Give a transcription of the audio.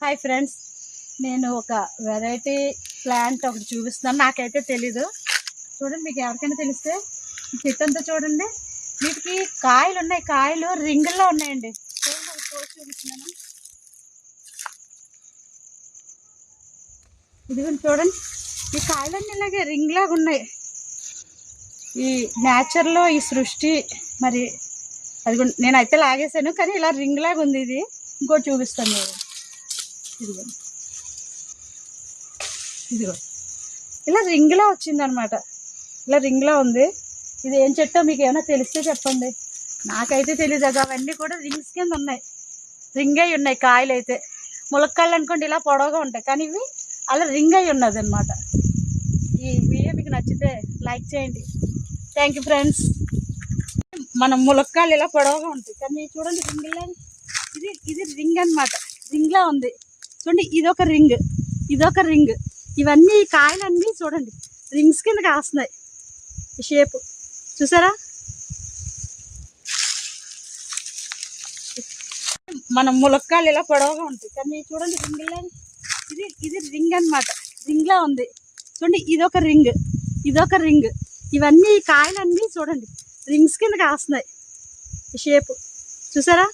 Hi friends, నేను ఒక variety plant ఒకటి చూపిస్తున్నాను. నాకైతే తెలీదు. చూడండి, మీకు ఎవరికైనా తెలిస్తే చెట్టు అంతా చూడండి. వీటికి కాయలు ఉన్నాయి, కాయలు రింగుల్లో ఉన్నాయండి. చూడండి, ఒక కోసి చూపిస్తున్నాను. ఇదిగోండి చూడండి, ఈ కాయలన్నీ ఇలాగే రింగ్ లాగా ఉన్నాయి. ఈ నేచర్లో ఈ సృష్టి మరి అది నేనైతే లాగేసాను, కానీ ఇలా రింగ్ లాగా ఉంది. ఇది ఇంకోటి చూపిస్తాను నేను. ఇదిగోండి, ఇదిగో ఇలా రింగ్లా వచ్చిందనమాట. ఇలా రింగ్లా ఉంది. ఇది ఏం చెట్టో మీకు ఏమైనా తెలిస్తే చెప్పండి. నాకైతే తెలియదు. అవన్నీ కూడా రింగ్స్ కింద ఉన్నాయి, రింగ్ అయి ఉన్నాయి. కాయలు అయితే ములక్కాయలు అనుకోండి ఇలా పొడవుగా ఉంటాయి, కానీ ఇవి అలా రింగ్ అయి ఉన్నది అనమాట. ఈ వీడియో మీకు నచ్చితే లైక్ చేయండి. Thank you friends. మన ములక్కాయలు ఇలా పొడవుగా ఉంటాయి, కానీ చూడండి రింగ్లా. ఇది రింగ్ అనమాట, రింగ్లా ఉంది. చూడండి, ఇదొక రింగ్, ఇదొక రింగ్. ఇవన్నీ కాయలన్నీ చూడండి రింగ్స్ కింద కాస్తున్నాయి. ఈ షేప్ చూసారా? మన ములక్కాయలు ఇలా పొడవుగా ఉంటాయి, కానీ చూడండి రింగ్లా. ఇది రింగ్ అనమాట, రింగ్లా ఉంది. చూడండి, ఇదొక రింగ్, ఇదొక రింగ్. ఇవన్నీ కాయలన్నీ చూడండి రింగ్స్ కింద కాస్తున్నాయి. ఈ షేప్ చూసారా?